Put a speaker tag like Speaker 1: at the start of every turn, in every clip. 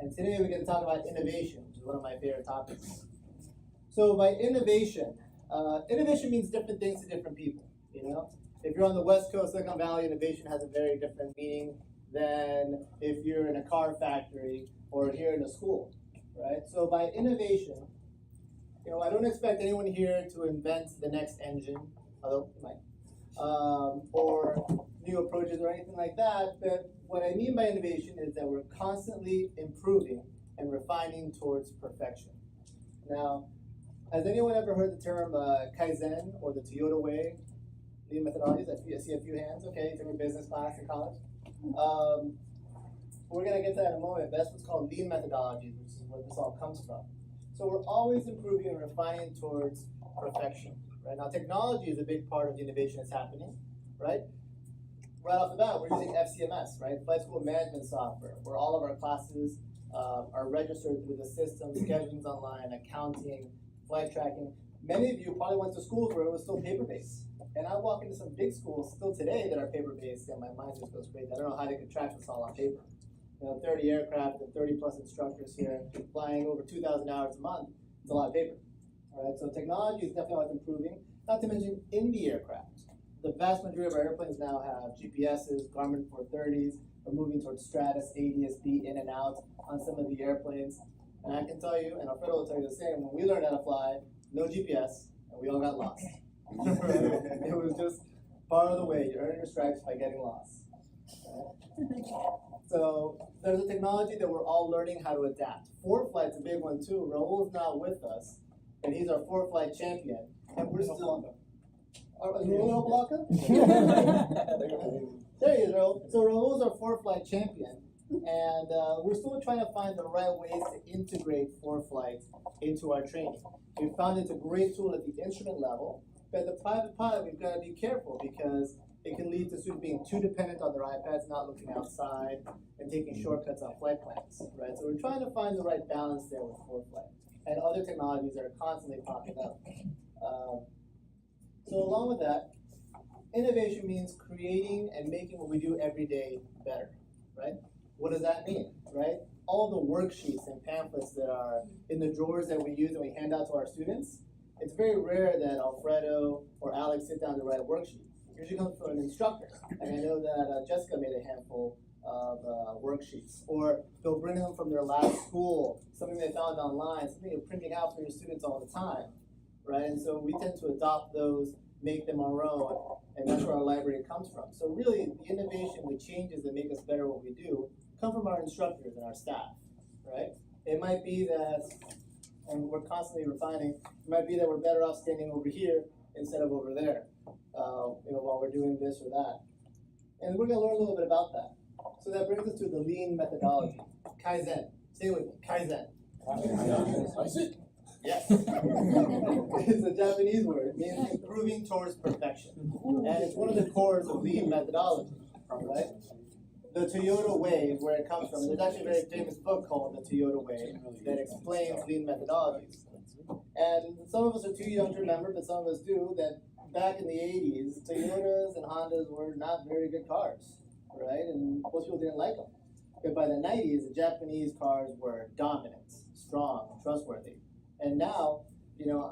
Speaker 1: And today we're going to talk about innovation, which is one of my favorite topics. So by innovation, innovation means different things to different people. You know, if you're on the West Coast, Silicon Valley, innovation has a very different meaning than if you're in a car factory or here in a school, right? So by innovation, you know, I don't expect anyone here to invent the next engine, although you might, or new approaches or anything like that. But what I mean by innovation is that we're constantly improving and refining towards perfection. Now, has anyone ever heard the term Kaizen or the Toyota way, lean methodologies? I see a few hands. Okay, you took a business class in college. We're going to get to that in a moment. That's what's called lean methodologies, which is where this all comes from. So we're always improving and refining towards perfection. Right now, technology is a big part of the innovation that's happening. Right off the bat, we're using FCMS, right? Flight School Management Software, where all of our classes are registered through the system, scheduling's online, accounting, flight tracking. Many of you probably went to schools where it was still paper-based. And I walk into some big schools still today that are paper-based, and my mind just goes crazy. I don't know how they could track this all on paper. You know, 30 aircraft and 30-plus instructors here, flying over 2,000 hours a month. It's a lot of paper. All right, so technology is definitely always improving, not to mention in the aircraft. The vast majority of our airplanes now have GPSs, Garmin 430s. We're moving towards Stratus, ADS-B, in and out on some of the airplanes. And I can tell you, and Alfredo will tell you the same, when we learned how to fly, no GPS, and we all got lost. It was just part of the way. You earn your stripes by getting lost. Right? So there's a technology that we're all learning how to adapt. ForeFlight's a big one too. Raul's not with us, and he's our ForeFlight champion. And we're still... Is Raul Blanca? There he is, Raul. So Raul's our ForeFlight champion. And we're still trying to find the right ways to integrate ForeFlight into our training. We found it's a great tool at the instrument level, but at the private pilot, we've got to be careful because it can lead to students being too dependent on their iPads, not looking outside, and taking shortcuts on flight plans, right? So we're trying to find the right balance there with ForeFlight and other technologies that are constantly popping up. So along with that, innovation means creating and making what we do every day better, right? What does that mean, right? All the worksheets and pamphlets that are in the drawers that we use and we hand out to our students, it's very rare that Alfredo or Alex sit down to write a worksheet. It usually comes from an instructor. And I know that Jessica made a handful of worksheets. Or they'll bring them from their last school, something they found online, something you're printing out for your students all the time, right? And so we tend to adopt those, make them our own, and that's where our library comes from. So really, the innovation, the changes that make us better at what we do, come from our instructors and our staff, right? It might be that, and we're constantly refining, it might be that we're better off standing over here instead of over there, you know, while we're doing this or that. And we're going to learn a little bit about that. So that brings us to the lean methodology, Kaizen. Say it with me, Kaizen. Yes. It's a Japanese word. It means improving towards perfection. And it's one of the cores of lean methodology, right? The Toyota way, where it comes from. There's actually a very famous book called The Toyota Way that explains lean methodologies. And some of us are too young to remember, but some of us do, that back in the 80s, Toyotas and Hondas were not very good cars, right? And most people didn't like them. But by the 90s, the Japanese cars were dominant, strong, trustworthy. And now, you know,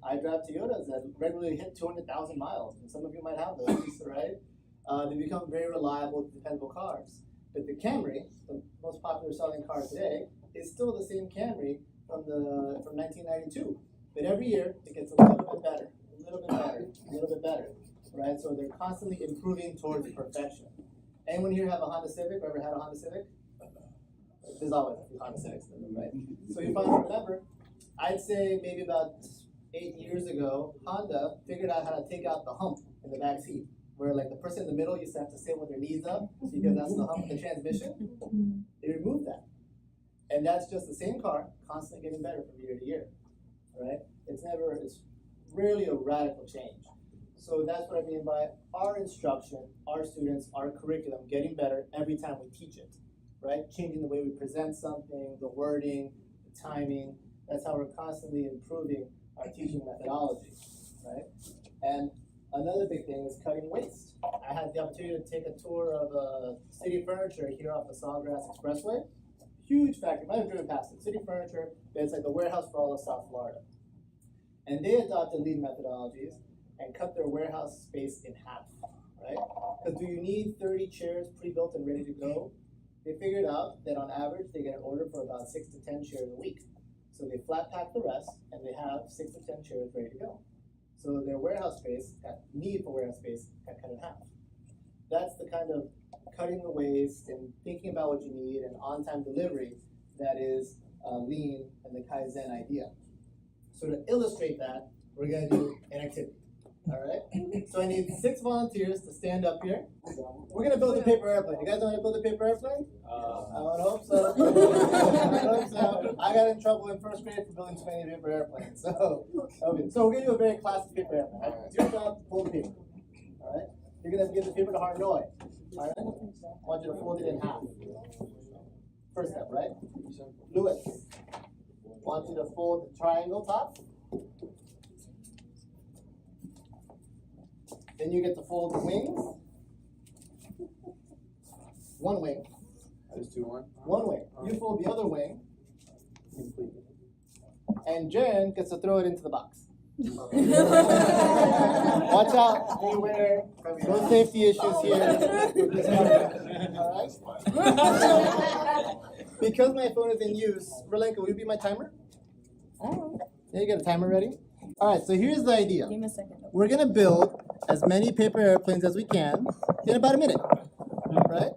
Speaker 1: I drive Toyotas that regularly hit 200,000 miles, and some of you might have those, right? They become very reliable, dependable cars. But the Camry, the most popular selling car today, is still the same Camry from 1992. But every year, it gets a little bit better, a little bit better, a little bit better, right? So they're constantly improving towards perfection. Anyone here have a Honda Civic or ever had a Honda Civic? There's always a few Honda Civics, right? So you probably remember, I'd say maybe about 8 years ago, Honda figured out how to take out the hump in the back seat, where like the person in the middle used to have to sit with their knees up because that's the hump of the transmission. They removed that. And that's just the same car, constantly getting better from year to year, right? It's rarely a radical change. So that's what I mean by our instruction, our students, our curriculum getting better every time we teach it, right? Changing the way we present something, the wording, the timing. That's how we're constantly improving our teaching methodology, right? And another big thing is cutting waste. I had the opportunity to take a tour of city furniture here off the Sawgrass Expressway. huge factory. Might have driven past it. City Furniture. It's like the warehouse for all of South Florida. And they adopted lean methodologies and cut their warehouse space in half, right? Because do you need 30 chairs pre-built and ready to go? They figured out that on average, they get an order for about 6 to 10 chairs a week. So they flat pack the rest, and they have 6 to 10 chairs ready to go. So their warehouse space, need for warehouse space, got cut in half. That's the kind of cutting the waste and thinking about what you need and on-time delivery that is lean and the Kaizen idea. So to illustrate that, we're gonna do an activity. All right. So I need 6 volunteers to stand up here. We're gonna build a paper airplane. You guys know how to build a paper airplane? I would hope so. I hope so. I got in trouble in first grade for building too many paper airplanes. So we're gonna do a very classic paper airplane. Right? It's your job to fold the paper. All right. You're gonna give the paper to Harnoy. All right. I want you to fold it in half. First step, right? Lewis. Want you to fold the triangle top. Then you get to fold the wings. One wing.
Speaker 2: Just do one.
Speaker 1: One wing. You fold the other wing. And Jen gets to throw it into the box. Watch out, beware. No safety issues here. All right? Because my phone is in use, Rolenka, will you be my timer? Yeah, you got a timer ready? All right, so here's the idea.
Speaker 3: Give me a second.
Speaker 1: We're gonna build as many paper airplanes as we can in about a minute, right?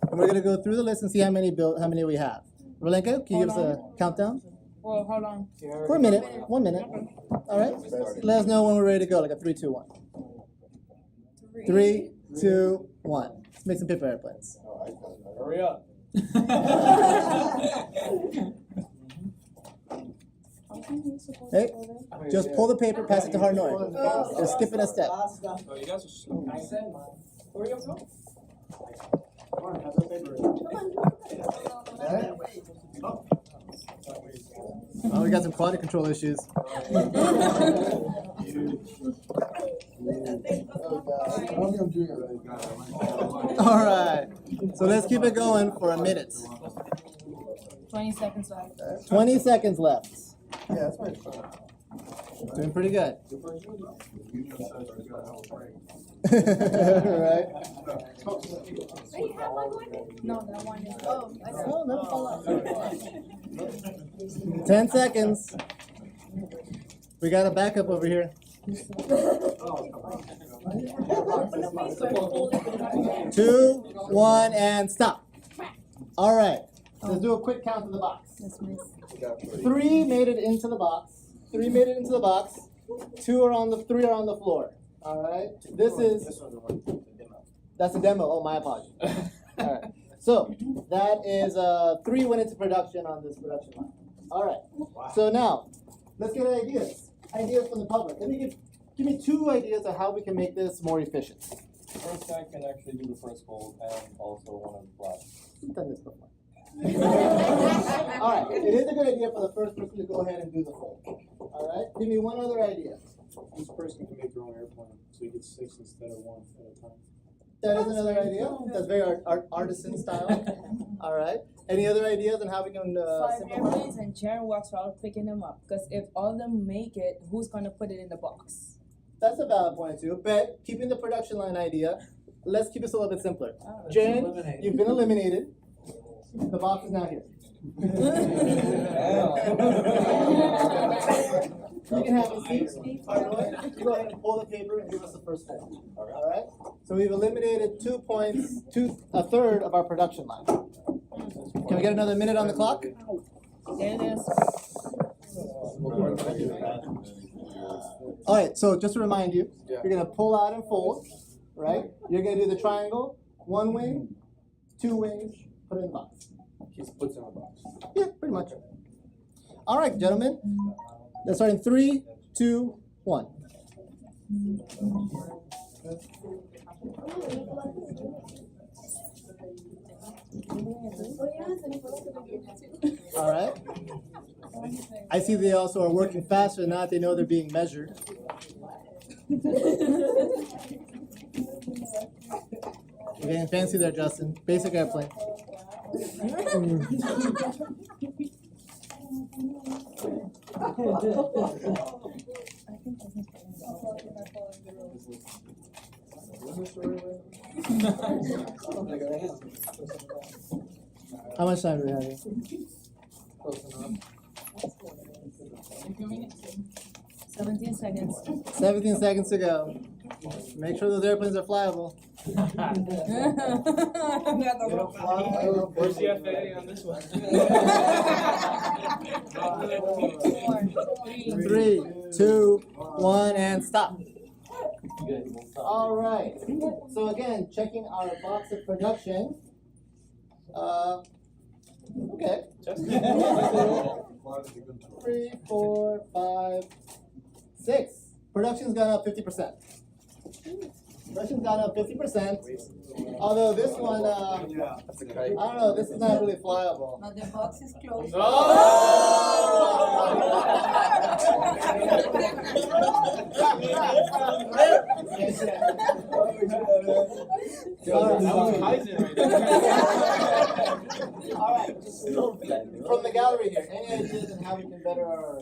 Speaker 1: And we're gonna go through the list and see how many we have. Rolenka, can you give us a countdown?
Speaker 3: Well, hold on.
Speaker 1: For a minute, 1 minute. All right. Let us know when we're ready to go. Like a 3, 2, 1. 3, 2, 1. Let's make some paper airplanes.
Speaker 2: Hurry up.
Speaker 1: Hey, just pull the paper, pass it to Harnoy. You're skipping a step.
Speaker 2: Oh, you guys are so hurry up, go.
Speaker 1: Come on, have the paper. Oh, we got some quality control issues. All right, so let's keep it going for a minute.
Speaker 3: 20 seconds left.
Speaker 1: 20 seconds left. Yeah, that's right. Doing pretty good. Right.
Speaker 3: No, that one is. Oh, I see.
Speaker 1: Oh, no, fall off. 10 seconds. We got a backup over here. 2, 1, and stop. All right. Let's do a quick count of the box. 3 made it into the box. 3 made it into the box. 3 are on the floor. All right. That's a demo. Oh, my apologies. All right. So that is 3 went into production on this production line. All right. So now let's get ideas. Ideas from the public. Let me give me 2 ideas of how we can make this more efficient.
Speaker 2: First guy can actually do the first fold and also one of the flash.
Speaker 1: We've done this before. All right. It is a good idea for the first person to go ahead and do the fold. All right. Give me one other idea.
Speaker 2: Each person can make their own airplane, so you get 6 instead of 1 at a time.
Speaker 1: That is another idea. That's very artisan style. All right. Any other ideas on how we can
Speaker 3: 5
Speaker 1: simplify?
Speaker 3: airplanes and Sharon walks around picking them up. Because if all of them make it, who's going to put it in the box?
Speaker 1: That's a valid point too. But keeping the production line idea, let's keep this a little bit simpler. Jen, you've been eliminated. The box is now here. You can have a seat. Harnoy, you go ahead and pull the paper and give us the first fold. All right. So we've eliminated 2 points, a third of our production line. Can we get another minute on the clock?
Speaker 3: There it is.
Speaker 1: All right. So just to remind you, you're gonna pull out and fold. Right. You're gonna do the triangle. 1 wing, 2 wings. Put it in the box.
Speaker 2: Just puts in a box.
Speaker 1: Yeah, pretty much. All right, gentlemen. Let's start in 3, 2, 1. All right. I see they also are working faster now that they know they're being measured. You're getting fancy there, Justin. Basic airplane. How much time do we have here?
Speaker 3: 17 seconds.
Speaker 1: 17 seconds to go. Make sure those airplanes are flyable.
Speaker 2: Where's the FAA on this one?
Speaker 1: 3, 2, 1, and stop. All right. So again, checking our box of production. Okay. 3, 4, 5, 6. Production's gone up 50%. Production's gone up 50%. Although this one, I don't know, this is not really flyable.
Speaker 4: Now the box is closed.
Speaker 1: Alright, from the gallery here, any ideas on how we can better our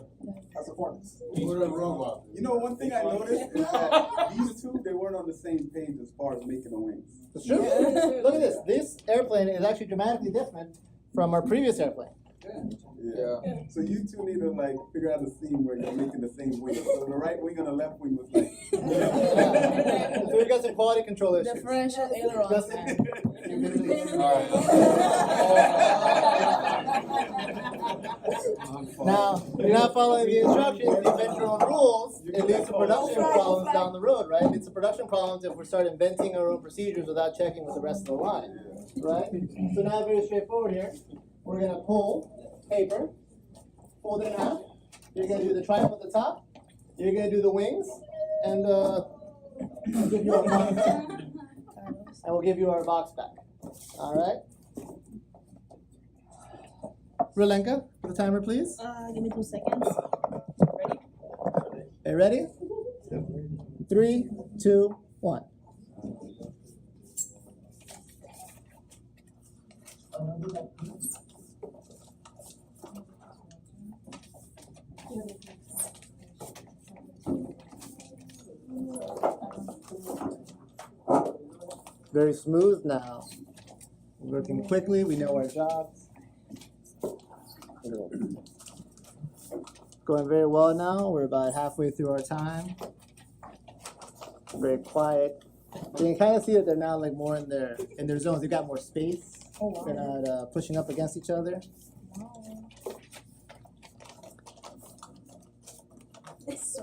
Speaker 1: performance?
Speaker 5: You know, one thing I noticed is that these two, they weren't on the same page as far as making the wings.
Speaker 1: It's true. Look at this. This airplane is actually dramatically different from our previous airplane.
Speaker 5: Yeah. So you two need to like figure out a scene where you're making the same wing. So the right wing and the left wing was like.
Speaker 1: So we got some quality control issues.
Speaker 3: Differential ailerons,
Speaker 1: Justin? Now, if you're not following the instructions, you invent your own rules, it leads to production problems down the road, right? It leads to production problems if we start inventing our own procedures without checking with the rest of the line, right? So now very straightforward here. We're going to pull paper, fold it in half. You're going to do the triangle at the top. You're going to do the wings, and I'll give you our box back. And we'll give you our box back. All right? Rolenka, for the timer, please.
Speaker 3: Give me 2 seconds. Ready?
Speaker 1: Okay, ready? 3, 2, 1. Very smooth now. Working quickly, we know our jobs. Going very well now. We're about halfway through our time. Very quiet. You can kind of see that they're now like more in their zones. They've got more space.
Speaker 3: Oh, wow.
Speaker 1: They're not pushing up against each other.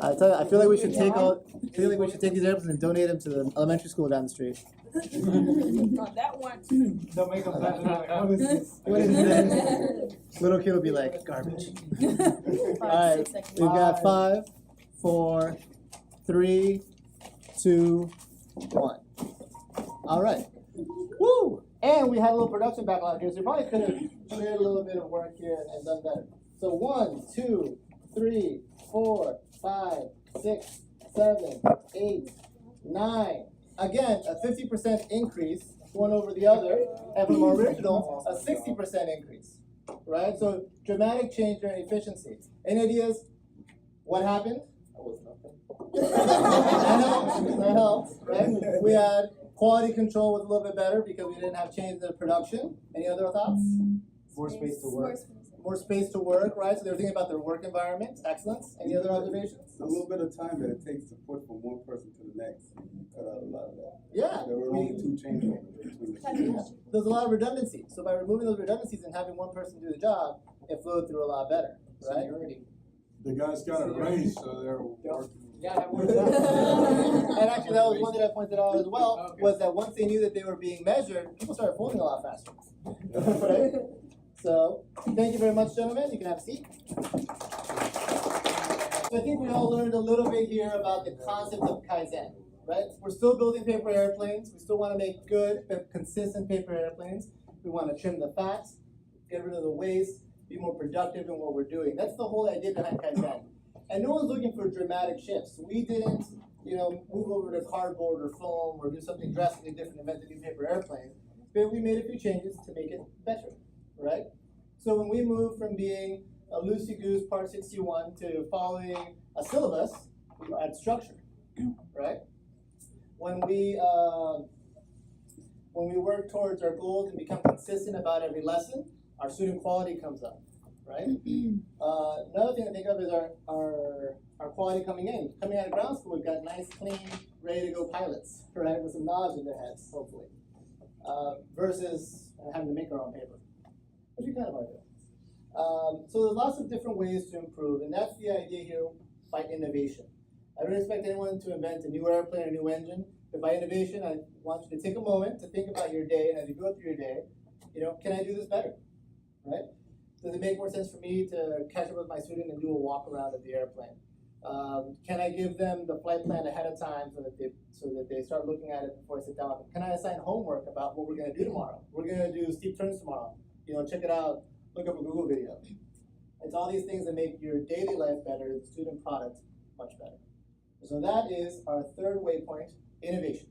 Speaker 1: I tell you, I feel like we should take these airplanes and donate them to the elementary school down the street.
Speaker 3: Not that one.
Speaker 1: They'll make them better. What is this? What is this? Little kid will be like garbage. All right, we've got 5, 4, 3, 2, 1. All right. Woo! And we had a little production backlog here, so we probably could have cleared a little bit of work here and done better. So 1, 2, 3, 4, 5, 6, 7, 8, 9. Again, a 50% increase, one over the other, and from our original, a 60% increase, right? So dramatic change in efficiency. Any ideas what happened? That helps, right? We had quality control was a little bit better because we didn't have change in the production. Any other thoughts? More space to work. More space to work, right? So they're thinking about their work environment. Excellence. Any other observations?
Speaker 5: A little bit of time that it takes to put from one person to the next. You cut out a lot of that.
Speaker 1: Yeah.
Speaker 5: There were only 2 changeovers between the two.
Speaker 1: There's a lot of redundancy. So by removing those redundancies and having one person do the job, it flowed through a lot better, right?
Speaker 6: The guys got a raise, so they're working.
Speaker 1: And actually, that was one that I pointed out as well, was that once they knew that they were being measured, people started folding a lot faster. Right? So, thank you very much, gentlemen. You can have a seat. So I think we all learned a little bit here about the concept of Kaizen, right? We're still building paper airplanes. We still want to make good, consistent paper airplanes. We want to trim the fats, get rid of the waste, be more productive in what we're doing. That's the whole idea behind Kaizen. And no one's looking for dramatic shifts. We didn't, move over to cardboard or foam or do something drastically different, invent a new paper airplane. but we made a few changes to make it better, right? So when we moved from being a loosey-goose Part 61 to following a syllabus, we add structure, right? When we work towards our goals and become consistent about every lesson, our student quality comes up, right? Another thing to think of is our quality coming in. Coming out of ground school, we've got nice, clean, ready to go pilots, right, with some nods in their heads, hopefully, versus having to make our own paper, which we kind of are doing. So there's lots of different ways to improve, and that's the idea here by innovation. I don't expect anyone to invent a new airplane or a new engine, but by innovation, I want you to take a moment to think about your day, and as you go through your day, can I do this better, right? Does it make more sense for me to catch up with my student and do a walk around of the airplane? Can I give them the flight plan ahead of time so that they start looking at it before I sit down? Can I assign homework about what we're going to do tomorrow? We're going to do steep turns tomorrow. Check it out. Look up a Google video. It's all these things that make your daily life better, the student product much better. So that is our third waypoint, innovation.